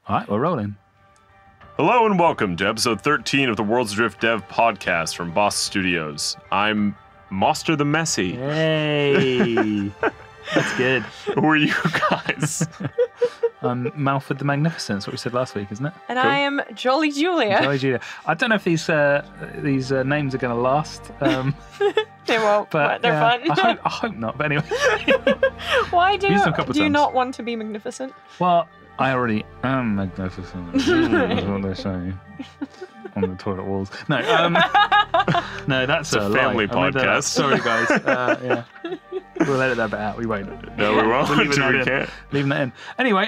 All right, we're rolling. Hello and welcome to episode 13 of the Worlds Adrift Dev podcast from Boss Studios. I'm Monster the Messy. Hey, that's good. Who are you guys? I'm Malford the Magnificent. That's what we said last week, isn't it? And Cool. I am Jolly Julia. Jolly Julia. I don't know if these names are going to last. They won't, but they're fun. I hope not. But anyway, Why do Used them a couple you times. not want to be magnificent? well, I already am magnificent. That's what they say on the toilet walls. No, no, that's It's a family lie. I made that up. podcast. Sorry, guys. Yeah, we'll edit that bit out. We won't. No, we won't. Leaving that we in. can't. Leaving that in. Anyway.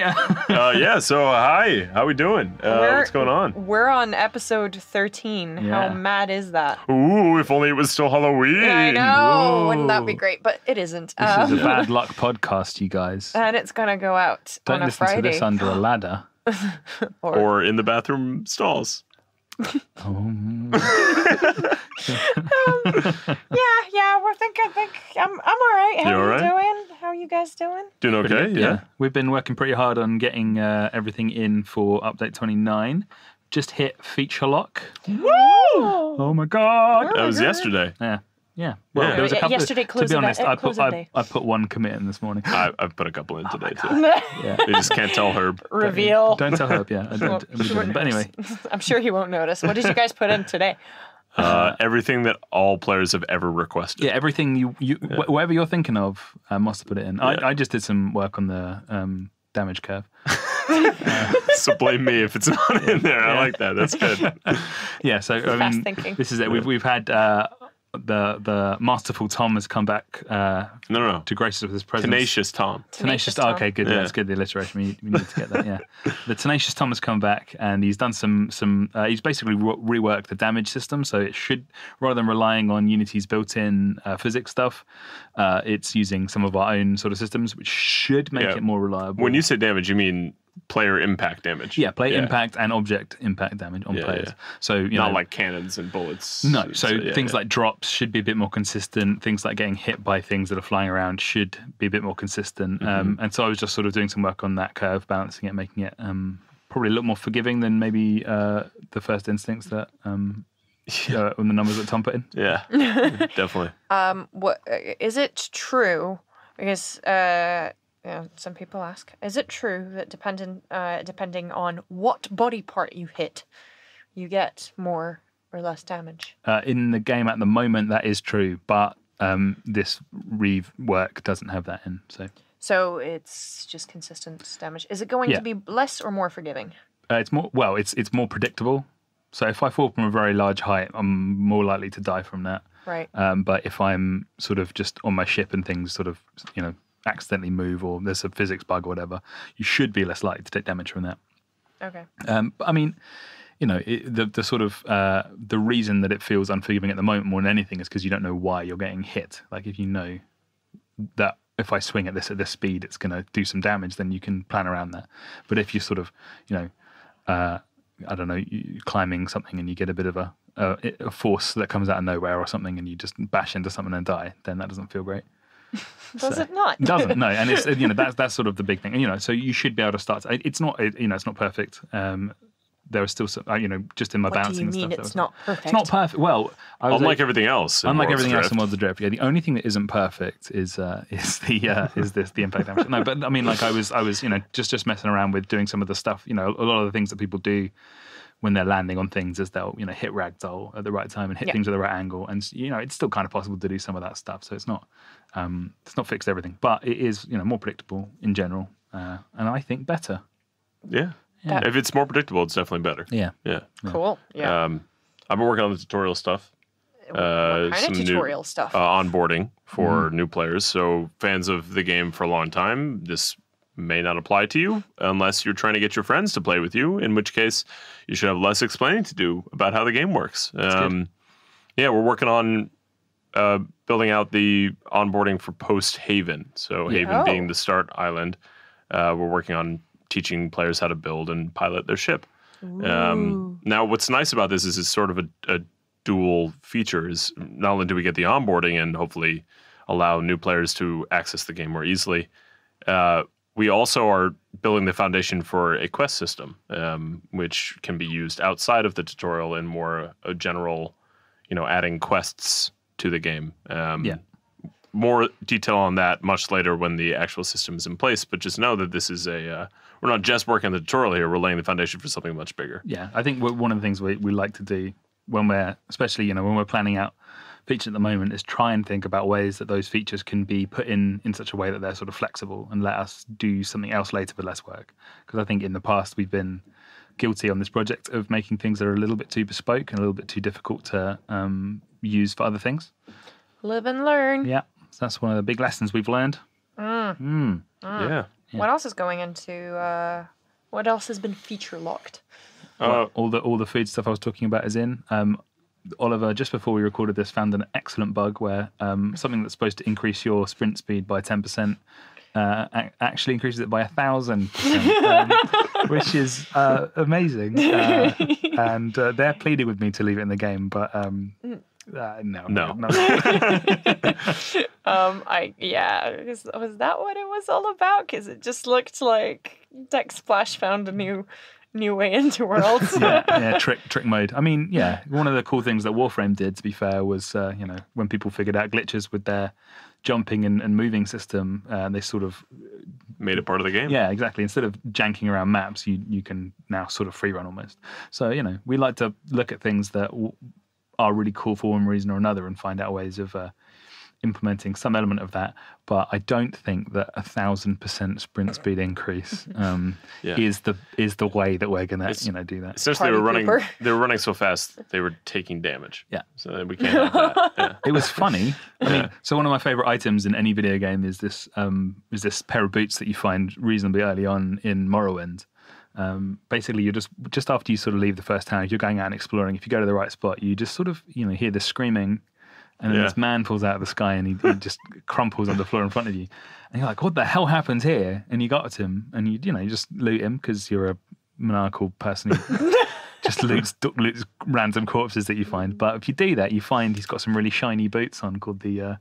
Yeah, so hi. How we doing? What's going on? We're on episode 13. Yeah. How mad is that? Ooh, if only it was still Halloween. I know. Whoa. Wouldn't that be great? But it isn't. This is a bad luck podcast, you guys. And it's going to go out Don't on a listen Friday. to this under a ladder. Or in the bathroom stalls. Yeah, I think I'm all right. How You all are right? you doing? How are you guys doing? Doing okay? Yeah. We've been working pretty hard on getting everything in for update 29. Just hit feature lock. Woo! Oh my god. That was yesterday. Yeah. Yeah. There was a couple. Yesterday to be closing honest, day- I closing day. put one commit in this morning. I've put a couple in today, too. Yeah. You just can't tell Herb. Reveal. Don't tell Herb. Yeah. I don't. But anyway, I'm sure he won't notice. What did you guys put in today? Everything that all players have ever requested. yeah. Everything whatever you're thinking of, must have put it in. I just did some work on the damage curve. So blame me if it's not in there. I like that. That's good. Yeah. So I Fast mean, thinking. this is it. We've had the masterful Tom has come back No. to grace us with his presence. Tenacious Tom. Tenacious Tom. Okay, good. Yeah. That's good. The alliteration. We need to get that. Yeah. The Tenacious Tom has come back and he's done some. He's basically reworked the damage system, so it should, rather than relying on Unity's built-in physics stuff, it's using some of our own sort of systems, which should make it more reliable. When you say damage, you mean player impact damage. yeah, play impact and object impact damage on players. yeah. So you Not know, like cannons and bullets. no, so things like drops should be a bit more consistent. Things like getting hit by things that are flying around should be a bit more consistent. And so I was just sort of doing some work on that curve, balancing it, making it probably a little more forgiving than maybe the first instincts that on the numbers that Tom put in. Yeah, definitely. What is it true? Because some people ask, is it true that depending on what body part you hit, you get more or less damage? In the game at the moment, that is true, but this rework doesn't have that in. So it's just consistent damage. Is it going to be less or more forgiving? It's more it's more predictable. So if I fall from a very large height, I'm more likely to die from that. Right. But if I'm sort of just on my ship and things sort of accidentally move, or there's a physics bug or whatever, you should be less likely to take damage from that. Okay. But I mean, the sort of the reason that it feels unforgiving at the moment more than anything is because you don't know why you're getting hit. Like if you know that if I swing at this speed, it's going to do some damage, then you can plan around that. But if you sort of, I don't know, you climbing something and you get a bit of a force that comes out of nowhere or something, and you just bash into something and die, then that doesn't feel great. Does it not? It doesn't, no. And it's that's sort of the big thing. And, so you should be able to start. It's not it's not perfect. There are still some just in my What balancing do you and mean stuff. it's not perfect? It's not perfect. Well, Unlike everything else. in unlike Worlds everything else Adrift. in Worlds Adrift, yeah. The only thing that isn't perfect is the impact damage. No, but I mean, like I was just messing around with doing some of the stuff. A lot of the things that people do when they're landing on things is they'll hit ragdoll at the right time and hit things at the right angle, and it's still kind of possible to do some of that stuff. So it's not fixed everything, but it is more predictable in general, and I think better. Yeah. If it's more predictable, it's definitely better. Yeah. Yeah. Cool. Yeah. I've been working on the tutorial stuff. what kind some of tutorial stuff? Onboarding for new players. So fans of the game for a long time, this may not apply to you unless you're trying to get your friends to play with you, in which case you should have less explaining to do about how the game works. Yeah, we're working on building out the onboarding for post-Haven. So Haven being the start island. We're working on teaching players how to build and pilot their ship. Now, what's nice about this is it's sort of a dual feature. Is not only do we get the onboarding and hopefully allow new players to access the game more easily, we also are building the foundation for a quest system, which can be used outside of the tutorial in more a general, adding quests to the game. More detail on that much later when the actual system is in place, but just know that this is we're not just working on the tutorial here, we're laying the foundation for something much bigger. Yeah, I think one of the things we like to do when especially when we're planning out features at the moment, is try and think about ways that those features can be put in such a way that they're sort of flexible and let us do something else later with less work. Because I think in the past we've been guilty on this project of making things that are a little bit too bespoke and a little bit too difficult to use for other things. Live and learn. Yeah, so that's one of the big lessons we've learned. Yeah. What else is going into? What else has been feature locked? All the food stuff I was talking about is in. Oliver, just before we recorded this, found an excellent bug where something that's supposed to increase your sprint speed by 10% actually increases it by 1,000%, which is amazing. And they're pleading with me to leave it in the game, but no. Was that what it was all about? Because it just looked like Deck Splash found a new way into Worlds. yeah, trick mode. I mean, yeah, one of the cool things that Warframe did, to be fair, was when people figured out glitches with their jumping and moving system, they sort of made it part of the game. Yeah, exactly. Instead of janking around maps, you can now sort of free run almost. So we like to look at things that are really cool for one reason or another and find out ways of implementing some element of that. But I don't think that 1,000% sprint speed increase is the way that we're gonna do that. Essentially, they were running so fast they were taking damage. Yeah, so we can't have that. Yeah. It was funny. I mean, so one of my favorite items in any video game is this pair of boots that you find reasonably early on in Morrowind. Basically, you're just after you sort of leave the first town, if you're going out and exploring, if you go to the right spot, you just sort of hear this screaming. And then this man falls out of the sky and he just crumples on the floor in front of you. And you're like, what the hell happened here? And you got at him and you just loot him because you're a maniacal person who just loots random corpses that you find. But if you do that, you find he's got some really shiny boots on called the...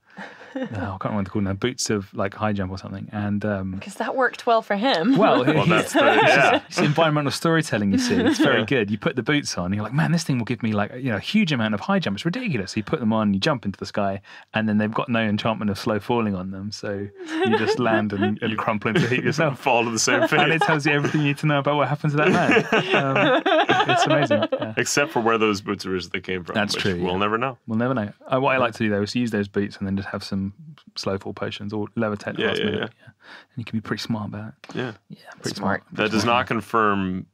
I can't remember what they're called now. Boots of like high jump or something, and because that worked well for him. Well, that's it's environmental storytelling. You see, it's very good. You put the boots on, you're like, man, this thing will give me like a huge amount of high jump. It's ridiculous. So you put them on, you jump into the sky, and then they've got no enchantment of slow falling on them, so you just land and crumple into a heap yourself, fall to the same fate, and it tells you everything you need to know about what happened to that man. It's amazing, except for where those boots originally came from. That's true. We'll never know. We'll never know. What I like to do though is use those boots and then just have some slow fall potions or levitate the last minute. Yeah. And you can be pretty smart about it. Yeah, pretty smart. That does not confirm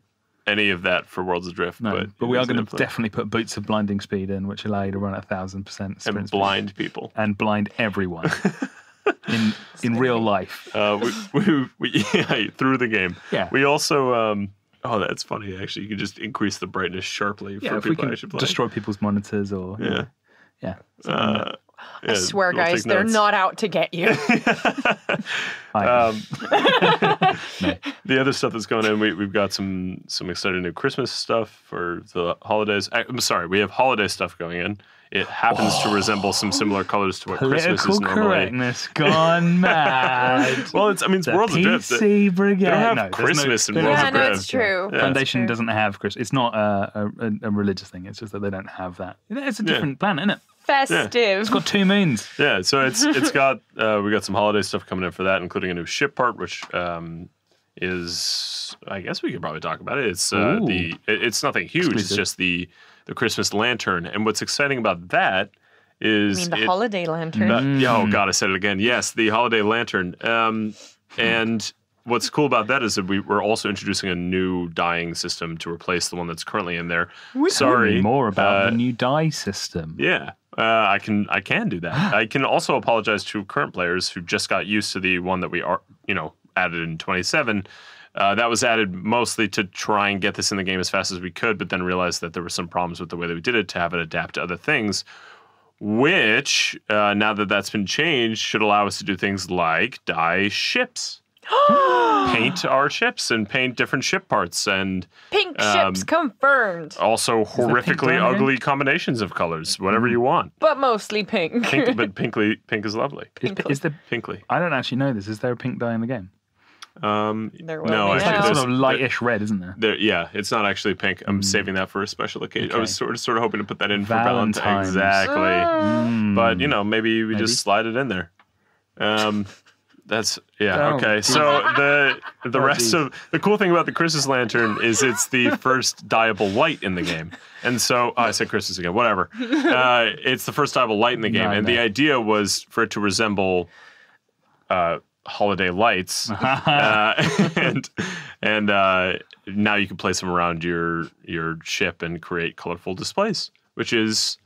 any of that for Worlds Adrift. No, but we are going to definitely put boots of blinding speed in, which allow you to run at 1,000% sprint and blind speed. People and blind everyone in real life. We through the game. Yeah. We also. Oh, that's funny. Actually, you can just increase the brightness sharply for people actually playing. Destroy people's monitors or yeah. I swear, guys, they're not out to get you. No. The other stuff that's going in, we've got some exciting new Christmas stuff for the holidays. I'm sorry, we have holiday stuff going in. It happens to resemble some similar colors to what Christmas is normally. Political correctness gone mad. Well, it's Worlds Adrift. PC Brigade. They don't have Christmas in Worlds Adrift. Yeah, no, it's true. Yeah. Foundation doesn't have Christmas. It's not a religious thing. It's just that they don't have that. It's a different planet, isn't it? Festive. Yeah. It's got 2 moons. Yeah, so it's got we got some holiday stuff coming in for that, including a new ship part, which is, I guess we could probably talk about it. It's it's nothing huge. Exclusive. It's just the Christmas lantern, and what's exciting about that is the holiday lantern. Oh God, I said it again. Yes, the holiday lantern. And what's cool about that is that we're also introducing a new dyeing system to replace the one that's currently in there. Sorry, more about the new dye system. Yeah. I can do that. I can also apologize to current players who just got used to the one that we are, added in 27. That was added mostly to try and get this in the game as fast as we could, but then realized that there were some problems with the way that we did it to have it adapt to other things, which, now that that's been changed, should allow us to do things like dye ships. Paint our ships and paint different ship parts and pink ships confirmed. Also horrifically ugly combinations of colors, whatever you want. But mostly pink. But pink is lovely. Is there pinkly? I don't actually know this. Is there a pink dye in the game? There will no, be It's like now. a there's- sort of lightish red, isn't there? Yeah, it's not actually pink. I'm saving that for a special occasion. I was sort of hoping to put that in for Valentine's. Valentine's. Exactly. But maybe we just slide it in there. That's Oh, okay. geez. So the rest geez. of the cool thing about the Christmas lantern is it's the first dyeable light in the game, and so I said Christmas again. Whatever. It's the first dyeable light in the game, and the idea was for it to resemble holiday lights, and now you can place them around your ship and create colorful displays, which is,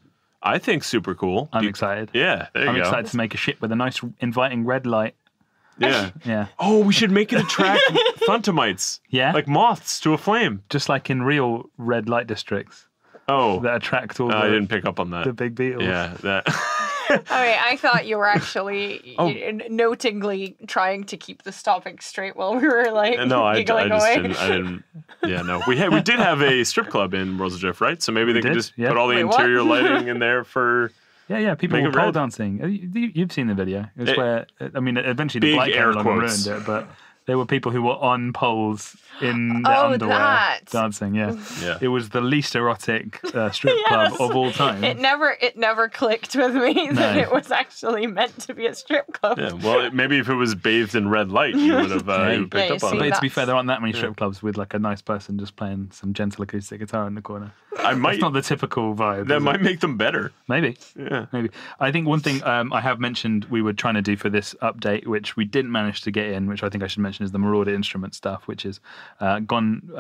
I think, super cool. I'm excited. Yeah, there you I'm go. excited to make a ship with a nice, inviting red light. Yeah. Yeah. Oh, we should make it attract Thuntamites. Yeah? Like moths to a flame. Just like in real red light districts Oh, that attract all I the didn't pick up on that. the big beetles. Yeah, that. I thought you were actually notingly trying to keep the topic straight while we were like No, I giggling just away. didn't. I didn't. Yeah, no. We did have a strip club in Worlds Adrift, right? So maybe they could did, just yeah. put all the Wait, what? interior lighting in there for Yeah, people Make were it pole red. dancing. You've seen the video. It was where, I mean, eventually the Big blight air came along and quotes. ruined it, but there were people who were on poles in their Oh, underwear that. dancing. Yeah. Yeah. It was the least erotic strip Yes. club of all time. It never clicked with me that No. it was actually meant to be a strip club. Yeah, well, maybe if it was bathed in red light, you would have Yeah, picked you up on see it. But to be that's- fair, there aren't that many strip clubs with like a nice person just playing some gentle acoustic guitar in the corner. I might. It's not the typical vibe. That is might it? make them better. Maybe. Yeah. Maybe. I think one thing I have mentioned we were trying to do for this update, which we didn't manage to get in, which I think I should mention, is the Marauder Instrument stuff, which is gone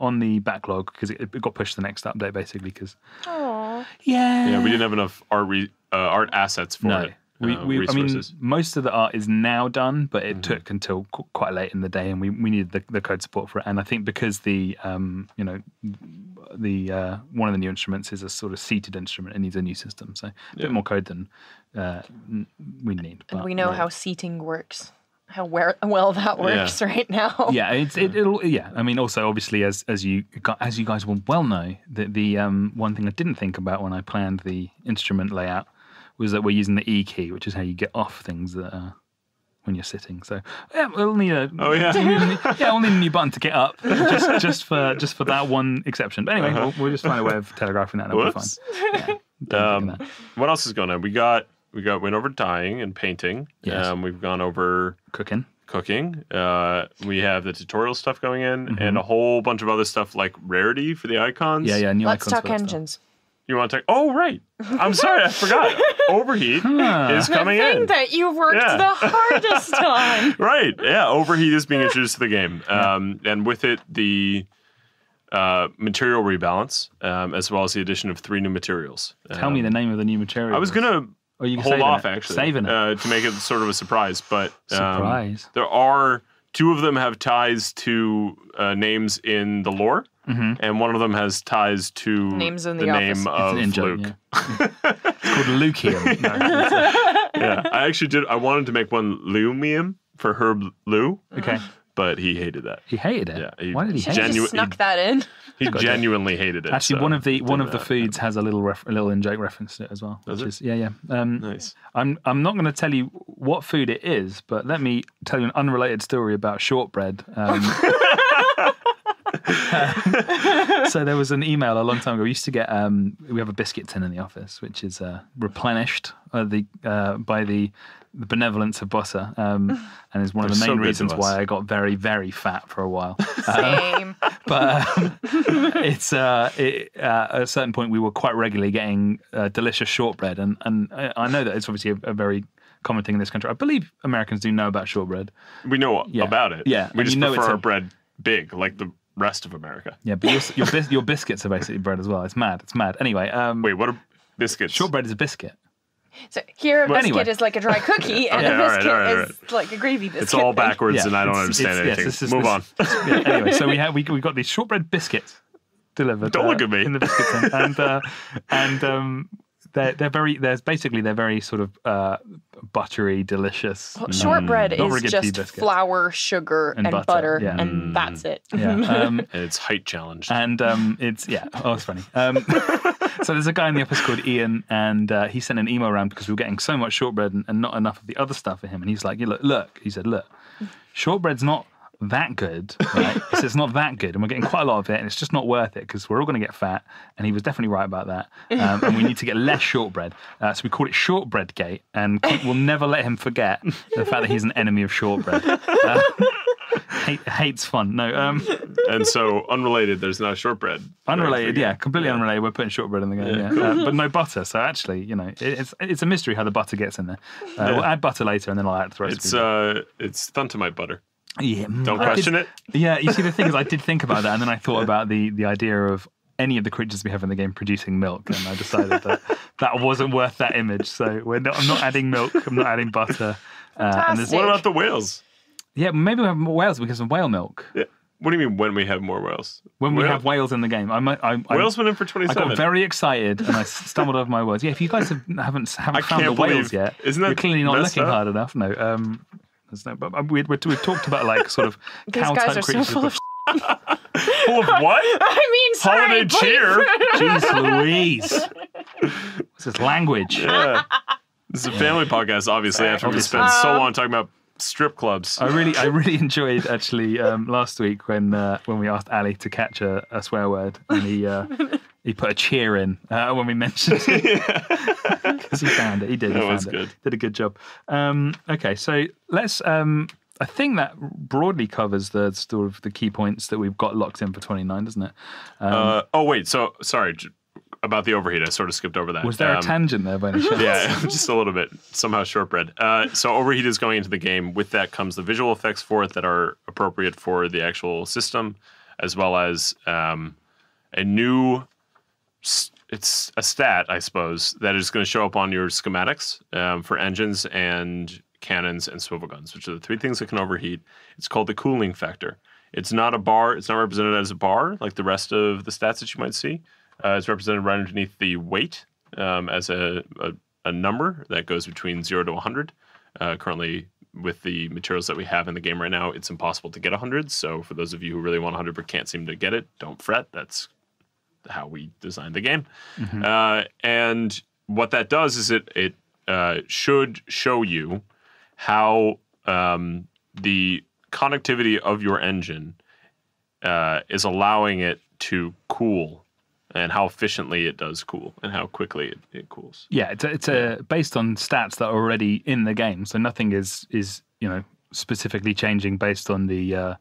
on the backlog because it got pushed to the next update, basically. Because Yeah, we didn't have enough art assets for no. it. I mean, resources. most of the art is now done, but it took until quite late in the day, and we needed the code support for it. And I think because the one of the new instruments is a sort of seated instrument, it needs a new system, so a bit more code than we need. And but- we know how seating works, how well that works right now. Yeah, it'll. Yeah, I mean, also obviously, as you guys will well know, the one thing I didn't think about when I planned the instrument layout was that we're using the E key, which is how you get off things that when you're sitting. So yeah, we'll need a we'll need a new button to get up, just for that one exception. But anyway, we'll just find a way of telegraphing that, and it'll be fine. Whoops. Yeah, don't think of that. What else is going on? We went over dyeing and painting. Yes. We've gone over Cooking. cooking. We have the tutorial stuff going in, and a whole bunch of other stuff like rarity for the icons. Yeah, new Let's icons talk for that stuff. engines. You want to talk? Oh, right. I'm sorry, I forgot. Overheat is The coming thing in. that you worked Yeah. the hardest on. Right. Yeah. Overheat is being introduced to the game. And with it, the material rebalance, as well as the addition of 3 new materials. Tell me the name of the new material. I was going to Or you hold saving off, it? actually. Saving it. To make it sort of a surprise. But Surprise. there are 2 of them have ties to names in the lore. And one of them has ties to Names in the name office. of It's an Luke. in-joke, yeah. It's called Lucium. No, Yeah, I actually did. I wanted to make one Lumium for Herb Lou, okay. but he hated that. He hated it. Yeah, Why did he hate You it? just snuck that in. He genuinely hated it. Actually, so one of the didn't, foods has a little in-joke reference to it as well. Does which it? is Nice. I'm not going to tell you what food it is, but let me tell you an unrelated story about shortbread. So there was an email a long time ago. We used to get we have a biscuit tin in the office, which is replenished by the benevolence of Bossa, and is one of the They're so main good to reasons us. why I got very, very fat for a while. Same. But it's at a certain point we were quite regularly getting delicious shortbread, and I know that it's obviously a very common thing in this country. I believe Americans do know about shortbread. We know about it. Yeah, We and just you know prefer it's our bread big, like the rest of America. Yeah, but your biscuits are basically bread as well. It's mad. Anyway, Wait, what are biscuits? shortbread is a biscuit. So here a biscuit anyway. is like a dry cookie, and Okay, a all right, biscuit all right, is like a gravy biscuit. It's all backwards, Yeah, and I don't it's- understand it's- anything. yes, this is- Move on. Yeah, anyway, so we got these shortbread biscuits delivered. Don't look at me. In the biscuit tin, and they're very sort of buttery, delicious. Shortbread not very is good just tea biscuits. flour, sugar, And and butter, butter, yeah. and that's it. Yeah, And it's height challenged. and it's it's funny. So there's a guy in the office called Ian, and he sent an email around because we were getting so much shortbread and not enough of the other stuff for him. And he's like, look, he said, look, shortbread's not that good, right? It's not that good, and we're getting quite a lot of it, and it's just not worth it because we're all going to get fat. And he was definitely right about that. And we need to get less shortbread. So we call it Shortbread Gate, and we'll never let him forget the fact that he's an enemy of shortbread. Hates fun. No. And so unrelated, there's no shortbread. Unrelated, yeah, completely unrelated. We're putting shortbread in the game, yeah. But no butter. So actually, it's a mystery how the butter gets in there. We'll add butter later, and then I'll add the rest. It's Thuntomite butter. Yeah, don't question it. Yeah, you see, the thing is, I did think about that, and then I thought about the idea of any of the creatures we have in the game producing milk, and I decided that wasn't worth that image. So I'm not adding milk. I'm not adding butter. Fantastic. What about the whales? Yeah, maybe we have more whales because of whale milk. Yeah. What do you mean when we have more whales? When we have whales in the game. Whales went in for 27. I got very excited and I stumbled over my words. Yeah, if you guys haven't found the whales yet, you're clearly not looking hard enough. No, but we've talked about like sort of cow-type creatures. So full of full of what? I mean, sorry, holiday cheer. Jeez Louise. What's this language? Yeah. This is a family podcast, obviously, after we spent so long talking about strip clubs. I really enjoyed actually last week when we asked Ali to catch a swear word, and he put a cheer in when we mentioned it because he found it. He did. That was good. Did a good job. Okay, so let's. I think that broadly covers the sort of the key points that we've got locked in for 29, doesn't it? Wait. So sorry. About the overheat, I sort of skipped over that. Was there a tangent there by any chance? Yeah, just a little bit. Somehow shortbread. So overheat is going into the game. With that comes the visual effects for it that are appropriate for the actual system, as well as a new. It's a stat, I suppose, that is going to show up on your schematics for engines and cannons and swivel guns, which are the three things that can overheat. It's called the cooling factor. It's not a bar. It's not represented as a bar like the rest of the stats that you might see. It's represented right underneath the weight as a number that goes between 0 to 100. Currently, with the materials that we have in the game right now, it's impossible to get 100. So for those of you who really want 100 but can't seem to get it, don't fret. That's how we designed the game. Mm-hmm. And what that does is it should show you how the conductivity of your engine is allowing it to cool, and how efficiently it does cool, and how quickly it cools. Yeah, it's based on stats that are already in the game, so nothing is specifically changing based on the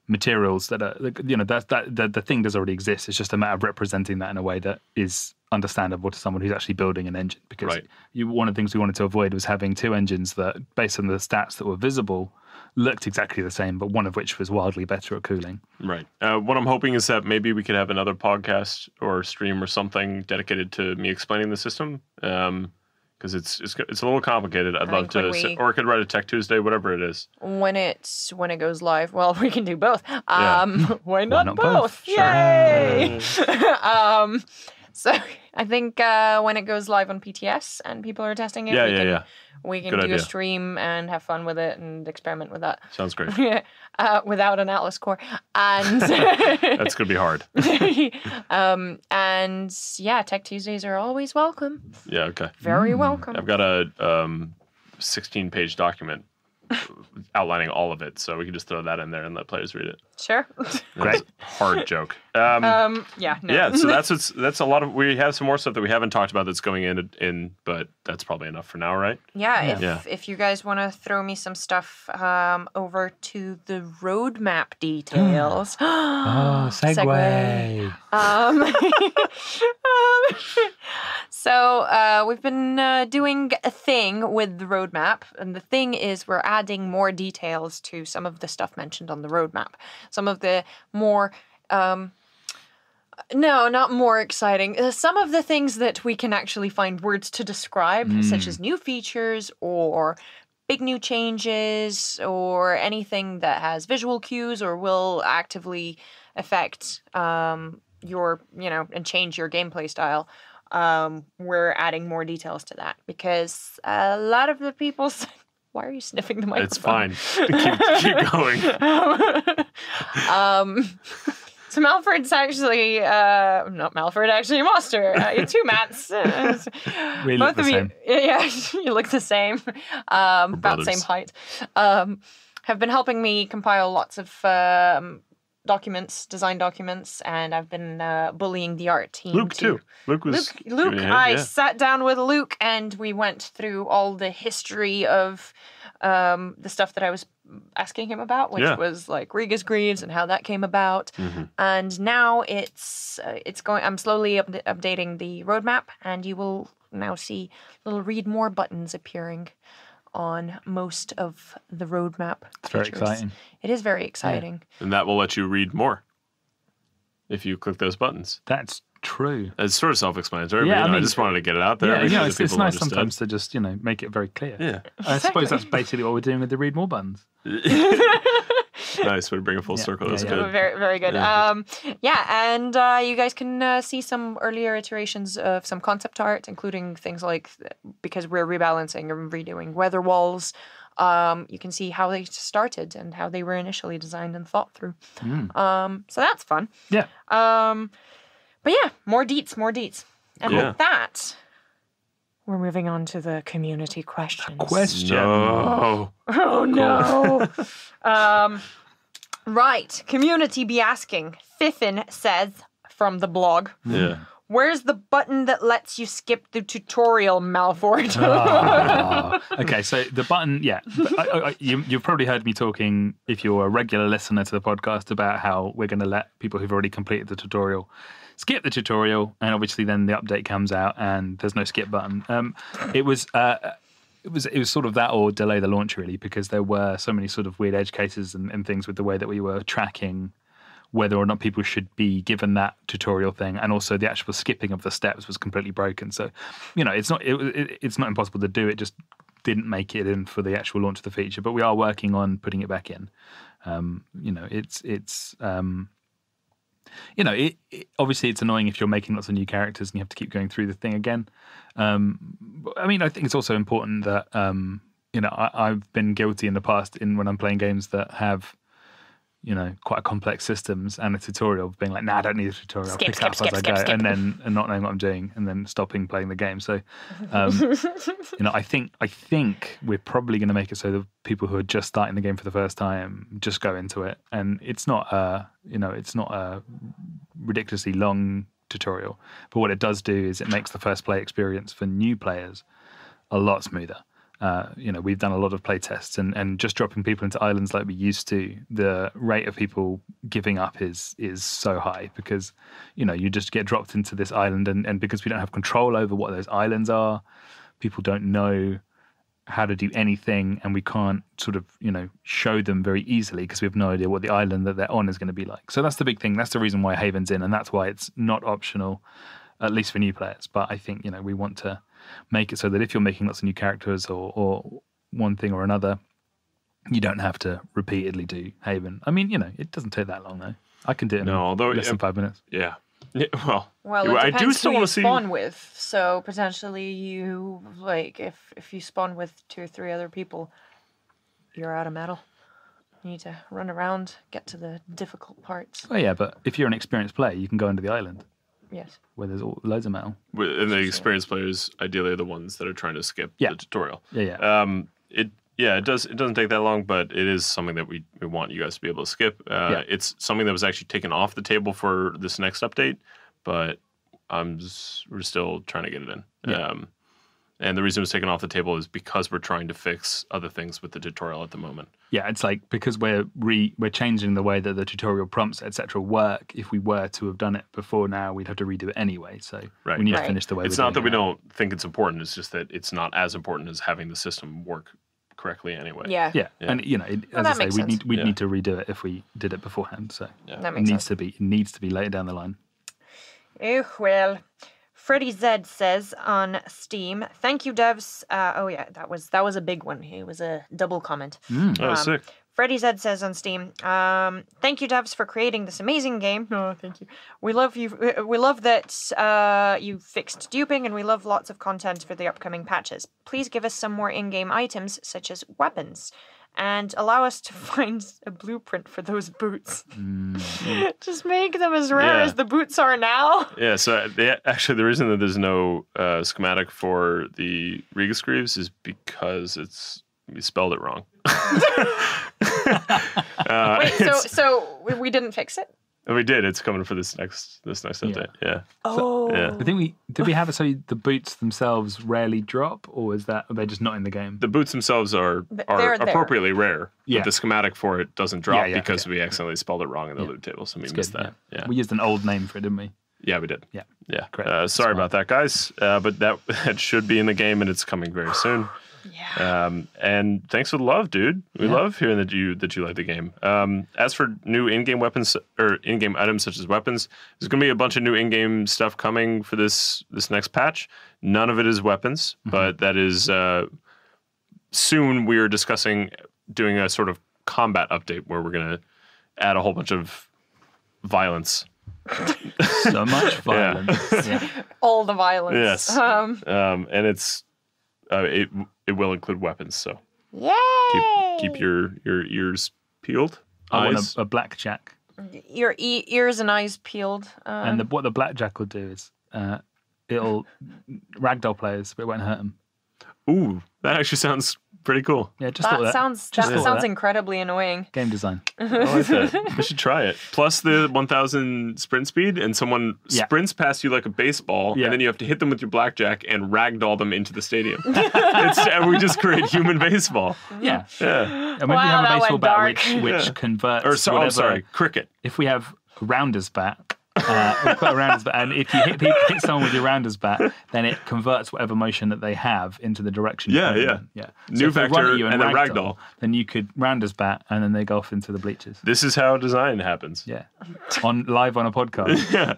materials that are the thing does already exist. It's just a matter of representing that in a way that is understandable to someone who's actually building an engine. Because one of the things we wanted to avoid was having two engines that, based on the stats that were visible, looked exactly the same, but one of which was wildly better at cooling. Right. What I'm hoping is that maybe we could have another podcast or stream or something dedicated to me explaining the system, because it's a little complicated. I'd love to, or I could write a Tech Tuesday, whatever it is. When it goes live, well, we can do both. Why not both? Sure. Yay! So I think when it goes live on PTS and people are testing it, we can do a stream and have fun with it and experiment with that. Sounds great. Without an Atlas core. And that's going to be hard. And yeah, Tech Tuesdays are always welcome. Yeah, okay. Very welcome. I've got a 16-page document outlining all of it, so we can just throw that in there and let players read it. Sure. Great. Hard joke. Yeah, so that's a lot of, we have some more stuff that we haven't talked about that's going in, but that's probably enough for now, right? If you guys want to throw me some stuff over to the roadmap details. Oh, segue. So we've been doing a thing with the roadmap, and the thing is we're adding more details to some of the stuff mentioned on the roadmap. Some of the more, no, not more exciting. Some of the things that we can actually find words to describe, such as new features or big new changes or anything that has visual cues or will actively affect your, and change your gameplay style. We're adding more details to that because a lot of the people said, why are you sniffing the microphone? It's fine. keep going. So Malford's actually, not Malford, actually Monster. You two Matts. We look the same. Yeah, you look the same. About the same height. have been helping me compile lots of documents, design documents, and I've been bullying the art team. Luke too. Luke was. Luke. giving a hand, I sat down with Luke, and we went through all the history of the stuff that I was asking him about, which was like Riga's Greaves and how that came about. And now it's going. I'm slowly updating the roadmap, and you will now see little read more buttons appearing on most of the roadmap. It's very exciting. It is very exciting. And that will let you read more if you click those buttons. That's true. It's sort of self-explanatory. Yeah, but, I mean, I just wanted to get it out there. Yeah, it's nice sometimes to just make it very clear. Yeah, I suppose that's basically what we're doing with the read more buttons. Nice way to bring it full circle. That's good. Very, very good. Yeah, and you guys can see some earlier iterations of some concept art, including things like, because we're rebalancing and redoing weather walls, you can see how they started and how they were initially designed and thought through. So that's fun. Yeah. But yeah, more deets. And with that, we're moving on to the community questions. No. Oh, no. Right. Community be asking. Fiffin says from the blog. Yeah. Where's the button that lets you skip the tutorial, Malford? Okay, so the button, you've probably heard me talking, if you're a regular listener to the podcast, about how we're going to let people who've already completed the tutorial skip the tutorial, and obviously then the update comes out and there's no skip button. It was sort of that or delay the launch, really, because there were so many sort of weird edge cases and things with the way that we were tracking whether or not people should be given that tutorial thing, and also the actual skipping of the steps was completely broken. So, it's not impossible to do. It just didn't make it in for the actual launch of the feature, but we are working on putting it back in. Obviously it's annoying if you're making lots of new characters and you have to keep going through the thing again. I think it's also important that I've been guilty in the past when I'm playing games that have quite complex systems and a tutorial, being like, nah, I don't need a tutorial. I'll pick it up as I go, and then not knowing what I'm doing, and then stopping playing the game. So, I think we're probably going to make it so that people who are just starting the game for the first time just go into it, and it's not a ridiculously long tutorial. But what it does do is it makes the first play experience for new players a lot smoother. We've done a lot of play tests, and just dropping people into islands like we used to, the rate of people giving up is so high, because you just get dropped into this island, and because we don't have control over what those islands are, people don't know how to do anything, and we can't sort of show them very easily because we have no idea what the island that they're on is going to be like. So that's the big thing. That's the reason why Haven's in, and that's why it's not optional, at least for new players. But I think we want to make it so that if you're making lots of new characters or one thing or another, you don't have to repeatedly do Haven. I mean, it doesn't take that long though. I can do it in less than 5 minutes. Yeah. Well, it I depends do still who you want to see. spawn with. So potentially you if you spawn with 2 or 3 other people, you're out of metal. You need to run around, get to the difficult parts. Oh yeah, but if you're an experienced player, you can go into the island. Yes. Where there's loads of metal. And the experienced players ideally are the ones that are trying to skip the tutorial. Yeah. It doesn't take that long, but it is something that we want you guys to be able to skip. It's something that was actually taken off the table for this next update, but we're still trying to get it in. Yeah. And the reason it was taken off the table is because we're trying to fix other things with the tutorial at the moment. Yeah, it's like because we're changing the way that the tutorial prompts, etc., work. If we were to have done it before now, we'd have to redo it anyway. So we need to finish the way it's not that we don't think it's important. It's just that it's not as important as having the system work correctly anyway. Yeah. And as I say, we'd need to redo it if we did it beforehand. So that makes sense. It needs to be later down the line. Oh well. Freddie Z says on Steam, thank you, devs. That was a big one. It was a double comment. Sick. Freddie Z says on Steam, thank you, devs, for creating this amazing game. Oh, thank you. We love you. We love that you fixed duping, and we love lots of content for the upcoming patches. Please give us some more in-game items, such as weapons, and allow us to find a blueprint for those boots. Just make them as rare as the boots are now. Yeah, so actually the reason that there's no schematic for the Riga's Greaves is because it's You spelled it wrong. Wait, so we didn't fix it? We did. It's coming for this next update. Yeah. Oh. Yeah. I think did we have it so the boots themselves rarely drop, or are they just not in the game? The boots themselves are They're appropriately rare. Yeah. But the schematic for it doesn't drop Yeah, because okay. we accidentally spelled it wrong in the loot table, so we missed that. Yeah. We used an old name for it, didn't we? Yeah, we did. Yeah. Yeah. Correct. Sorry about that, guys. But that should be in the game, and it's coming very soon. Yeah. And thanks for the love, dude. We love hearing that you like the game. As for new in-game weapons or in-game items such as weapons, there's going to be a bunch of new in-game stuff coming for this next patch. None of it is weapons, but that is soon. We are discussing doing a sort of combat update where we're going to add a whole bunch of violence. So much violence. Yeah. All the violence. Yes. And it's it will include weapons, so Yay! keep your ears peeled. I Eyes. want a blackjack. Your ears and eyes peeled. And what the blackjack will do is it'll ragdoll players, but it won't hurt them. Ooh, that actually sounds pretty cool. Yeah, just thought that that. sounds Just thought sounds that. incredibly annoying. Game design. I like that. We should try it. Plus the 1,000 sprint speed, and someone sprints past you like a baseball, and then you have to hit them with your blackjack and ragdoll them into the stadium. And we just create human baseball. Yeah. Yeah. And maybe we Wow, have a that baseball went bat dark. which converts. Or whatever. I'm sorry, cricket. If we have a rounder's bat, we put a rounder's bat, and if you hit someone with your rounder's bat, then it converts whatever motion that they have into the direction. Yeah, you're yeah. going. Yeah. New if they run at vector you and then ragdoll. then you could rounder's bat, and then they go off into the bleachers. This is how design happens. Yeah, live on a podcast. Yeah.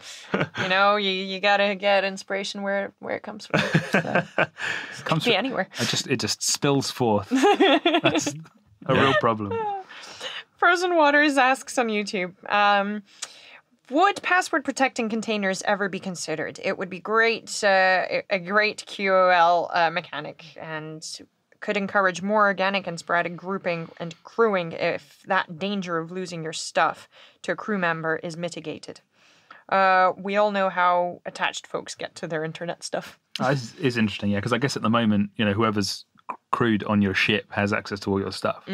You know, you gotta get inspiration where it comes from. So, It comes be from- anywhere. It just spills forth. That's a real problem. Frozen Waters asks on YouTube, would password protecting containers ever be considered? It would be great, a great QoL mechanic, and could encourage more organic and sporadic grouping and crewing if that danger of losing your stuff to a crew member is mitigated. We all know how attached folks get to their internet stuff. It's interesting, yeah, because I guess at the moment, whoever's crewed on your ship has access to all your stuff.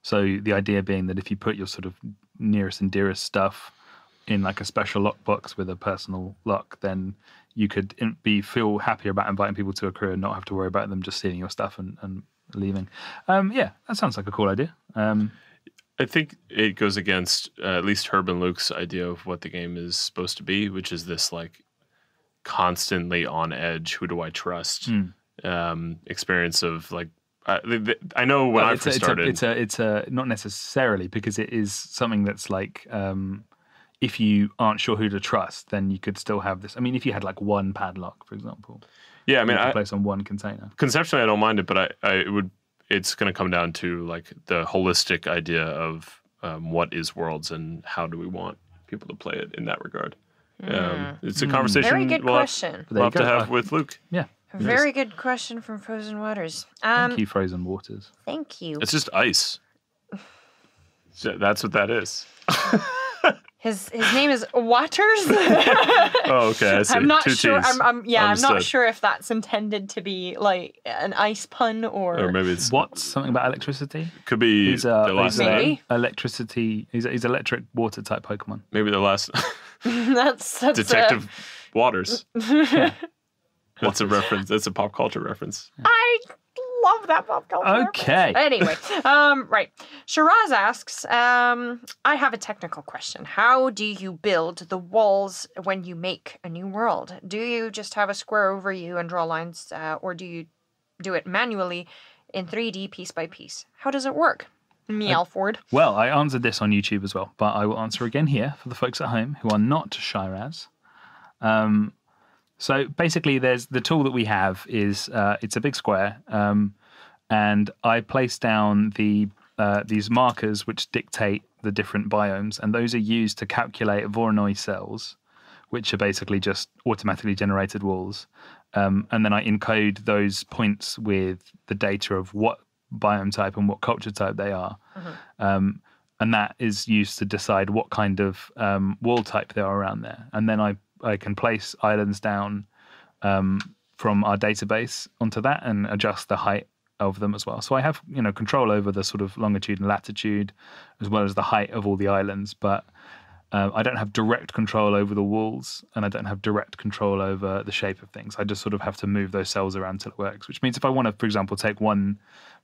So the idea being that if you put your sort of nearest and dearest stuff in like a special lockbox with a personal lock, then you could feel happier about inviting people to a crew and not have to worry about them just stealing your stuff and leaving. Yeah, that sounds like a cool idea. I think it goes against at least Herb and Luke's idea of what the game is supposed to be, which is this like constantly on edge, who do I trust experience of like, I know when I first started. It's a not necessarily, because it is something that's like, if you aren't sure who to trust, then you could still have this. I mean, if you had like one padlock, for example, yeah, I mean, place on one container. Conceptually, I don't mind it, but it's going to come down to like the holistic idea of what is Worlds and how do we want people to play it in that regard. It's a conversation Very good question. We'll have to have with Luke. Yeah. Very good question from Frozen Waters. Thank you, Frozen Waters. Thank you. It's just ice. So that's what that is. His name is Waters. Oh, okay. I see. I'm not Two sure. T's. I'm not Understood. sure if that's intended to be like an ice pun or Maybe it's What's something about electricity? could be He's the last Maybe. name. electricity. He's electric water type Pokemon. Maybe the last that's Detective Waters. That's a reference. That's a pop culture reference. I love that pop culture. Okay. Anyway, right. Shiraz asks, I have a technical question. How do you build the walls when you make a new world? Do you just have a square overview and draw lines, or do you do it manually in 3D piece by piece? How does it work? Malford. Well, I answered this on YouTube as well, but I will answer again here for the folks at home who are not Shiraz. So basically, there's the tool that we have is it's a big square, and I place down these markers which dictate the different biomes, and those are used to calculate Voronoi cells, which are basically just automatically generated walls, and then I encode those points with the data of what biome type and what culture type they are, and that is used to decide what kind of wall type there are around there, and then I can place islands down from our database onto that and adjust the height of them as well. So I have, control over the sort of longitude and latitude, as well as the height of all the islands. But I don't have direct control over the walls, and I don't have direct control over the shape of things. I just sort of have to move those cells around till it works. Which means if I want to, for example, take one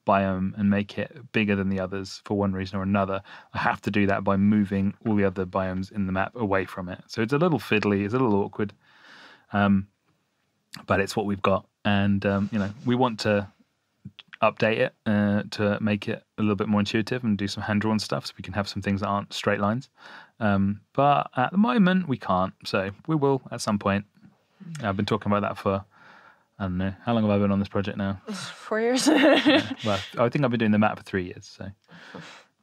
biome and make it bigger than the others for one reason or another, I have to do that by moving all the other biomes in the map away from it. So it's a little fiddly, it's a little awkward, but it's what we've got. And, we want to update it to make it a little bit more intuitive and do some hand-drawn stuff so we can have some things that aren't straight lines. But at the moment, we can't. So we will at some point. I've been talking about that for, I don't know, how long have I been on this project now? 4 years. Yeah, well, I think I've been doing the map for 3 years. So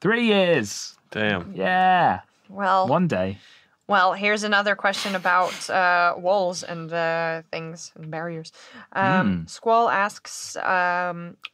3 years. Damn. Yeah. Well, one day. Well, here's another question about walls and things and barriers. Squall asks,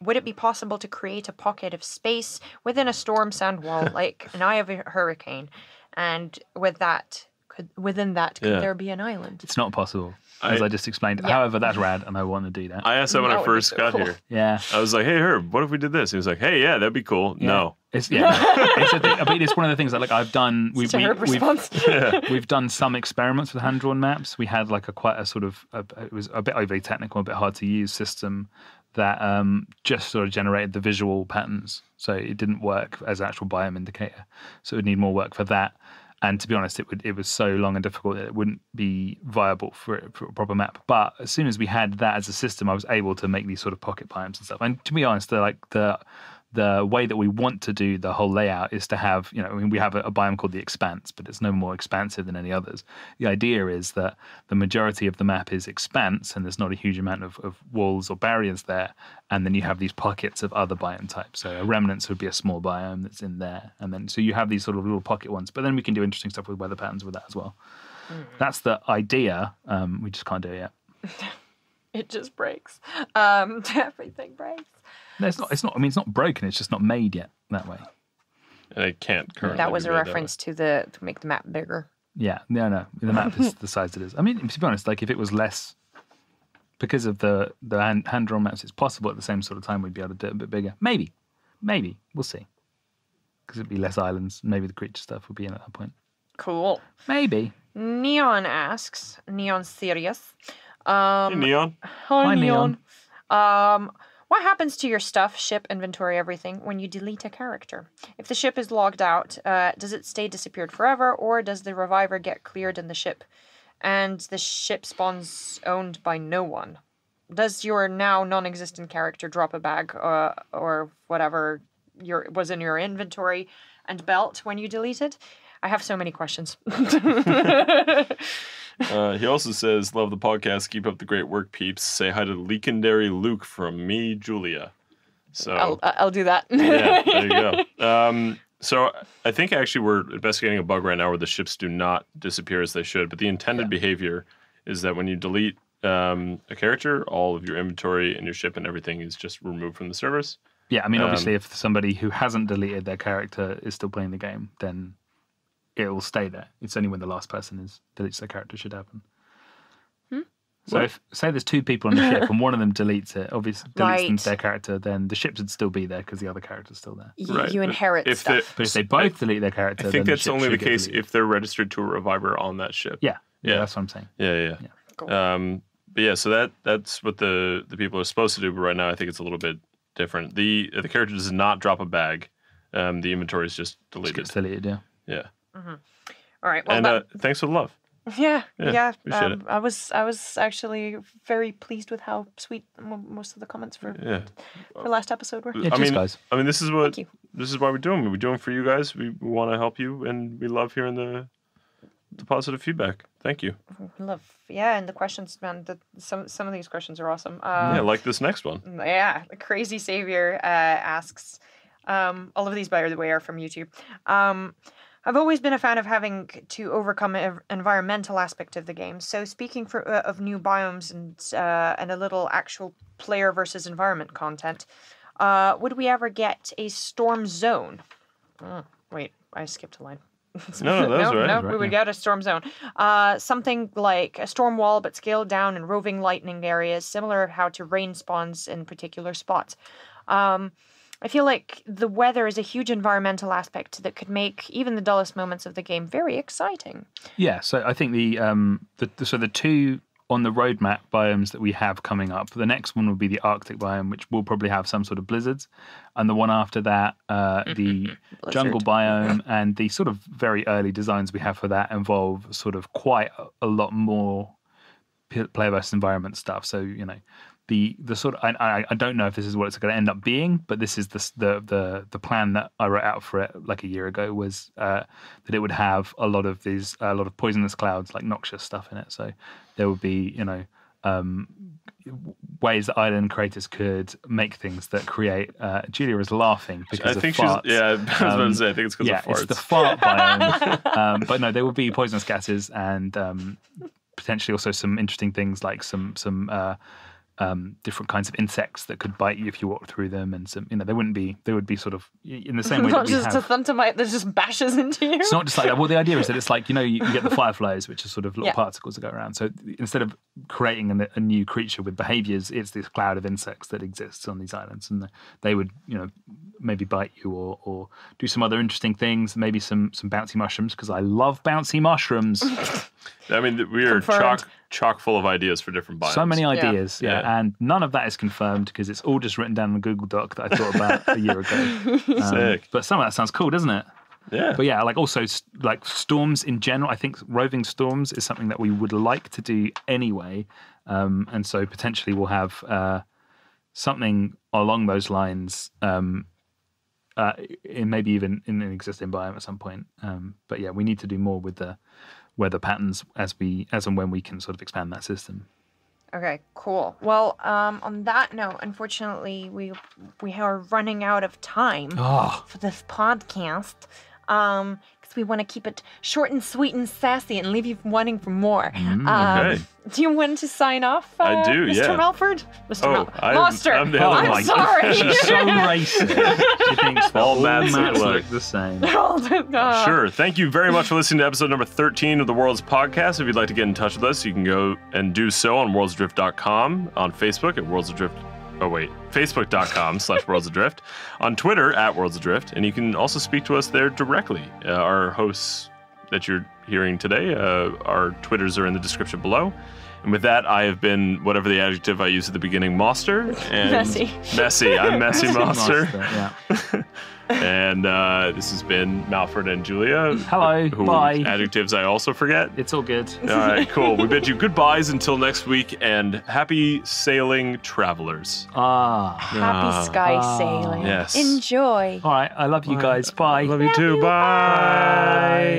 would it be possible to create a pocket of space within a storm sand wall, like an eye of a hurricane? And within that, could there be an island? It's not possible, as I just explained. Yeah. However, that's rad, and I want to do that. I asked that when That I would be first so got cool. here. Yeah. I was like, hey, Herb, what if we did this? He was like, hey, yeah, that'd be cool. Yeah. No. It's a thing. I mean, it's one of the things that I've done. Such a Herb response. We've done some experiments with hand-drawn maps. We had quite a sort of it was a bit overly technical, a bit hard to use system that just sort of generated the visual patterns. So it didn't work as an actual biome indicator. So it would need more work for that. And to be honest, it was so long and difficult that it wouldn't be viable for a proper map. But as soon as we had that as a system, I was able to make these sort of pocket biomes and stuff. And to be honest, the way that we want to do the whole layout is to have, we have a biome called the Expanse, but it's no more expansive than any others. The idea is that the majority of the map is expanse, and there's not a huge amount of walls or barriers there. And then you have these pockets of other biome types. So a remnants would be a small biome that's in there. And then, so you have these sort of little pocket ones, but then we can do interesting stuff with weather patterns with that as well. That's the idea. We just can't do it yet. It just breaks. Everything breaks. No, it's not. I mean, it's not broken. It's just not made yet that way. And it can't currently That was be a made that reference to make the map bigger. Yeah, no. The map is the size it is. I mean, to be honest, if it was less, because of the hand-drawn maps, it's possible at the same sort of time we'd be able to do it a bit bigger. Maybe. We'll see. Because it'd be less islands. Maybe the creature stuff would be in at that point. Cool. Maybe. Neon asks, Neon Serious. Hey, Neon. Hi, Neon. What happens to your stuff, ship, inventory, everything, when you delete a character? If the ship is logged out, does it stay disappeared forever, or does the reviver get cleared in the ship, and the ship spawns owned by no one? Does your now non-existent character drop a bag or whatever was in your inventory and belt when you delete it? I have so many questions. He also says, love the podcast. Keep up the great work, peeps. Say hi to legendary Luke from me, Julia. So I'll do that. yeah, there you go. So I think actually we're investigating a bug right now where the ships do not disappear as they should. But the intended behavior is that when you delete a character, all of your inventory and your ship and everything is just removed from the servers. Yeah, I mean, obviously, if somebody who hasn't deleted their character is still playing the game, then it will stay there. It's only when the last person deletes their character should happen. So if, say there's two people on the ship and one of them deletes it, obviously deletes their character, then the ship would still be there because the other character's still there. Right. You inherit stuff. But if they both delete their character, I think then that's the ship only the should get case deleted. if they're registered to a reviver on that ship. Yeah, that's what I'm saying. Yeah. Cool. But yeah, so that's what the people are supposed to do. But right now, I think it's a little bit different. The character does not drop a bag. The inventory is just Just deleted. gets deleted, yeah. Yeah. All right. Well, And thanks for the love. yeah. appreciate it. I was actually very pleased with how sweet most of the comments for last episode were. Yeah, cheers, guys. I mean, this is Thank you. why we do them. We do them for you guys. We want to help you, and we love hearing the positive feedback. Thank you. And the questions, man. Some of these questions are awesome. Like this next one. Yeah, the Crazy Savior asks. All of these, by the way, are from YouTube. I've always been a fan of having to overcome an environmental aspect of the game. So speaking of new biomes and a little actual player versus environment content, would we ever get a storm zone? Wait, I skipped a line. No, that was right. No, That was we would get a storm zone. Something like a storm wall, but scaled down in roving lightning areas, similar how to rain spawns in particular spots. I feel like the weather is a huge environmental aspect that could make even the dullest moments of the game very exciting. Yeah, so I think the two on the roadmap biomes that we have coming up, the next one will be the Arctic biome, which will probably have some sort of blizzards, and the one after that, the jungle biome, and the sort of very early designs we have for that involve sort of quite a lot more player versus environment stuff. So the sort of I don't know if this is what it's going to end up being, but this is the plan that I wrote out for it like a year ago was that it would have a lot of poisonous clouds, like noxious stuff in it. So there would be ways that island creators could make things that create. Julia is laughing because of farts. I was about to say I think it's because of farts. It's the fart biome. But no, there will be poisonous gases and potentially also some interesting things like some different kinds of insects that could bite you if you walk through them, and some they would be sort of in the same way not that we just a thundermite that just bashes into you. It's not just like that. Well, the idea is that it's like you get the fireflies, which are sort of little particles that go around. So instead of creating a new creature with behaviors, it's this cloud of insects that exists on these islands, and they would maybe bite you or do some other interesting things. Maybe some bouncy mushrooms, because I love bouncy mushrooms. I mean, we are chock full of ideas for different biomes. So many ideas, and none of that is confirmed because it's all just written down in a Google Doc that I thought about a year ago. Sick. But some of that sounds cool, doesn't it? Yeah. But yeah, like also like storms in general. I think roving storms is something that we would like to do anyway, and so potentially we'll have something along those lines. In maybe even in an existing biome at some point. But yeah, we need to do more with the weather patterns as and when we can sort of expand that system. Okay, cool. Well, on that note, unfortunately, we are running out of time for this podcast. Because we want to keep it short and sweet and sassy and leave you wanting for more. Okay. Do you want to sign off? I do, Mr. yeah. Malford? Mr. I'm Monster! I'm the I'm other one. sorry! She's so racist. She thinks all maps look the same. Sure. Thank you very much for listening to episode number 13 of the Worlds Podcast. If you'd like to get in touch with us, you can go and do so on worldsadrift.com, on Facebook at Worlds Adrift. Facebook.com/Worlds Adrift, on Twitter at Worlds Adrift, and you can also speak to us there directly. Our hosts that you're hearing today, our Twitters are in the description below. And with that, I have been whatever the adjective I use at the beginning, Monster. And Messy. I'm Messy Monster. Yeah. And this has been Malford and Julia. Hello. Bye. Adjectives I also forget. It's all good. All right, cool. We bid you goodbyes until next week, and happy sailing, travelers. Happy sky sailing. Yes. Enjoy. All right. I love you guys. Bye. Love you too. Bye.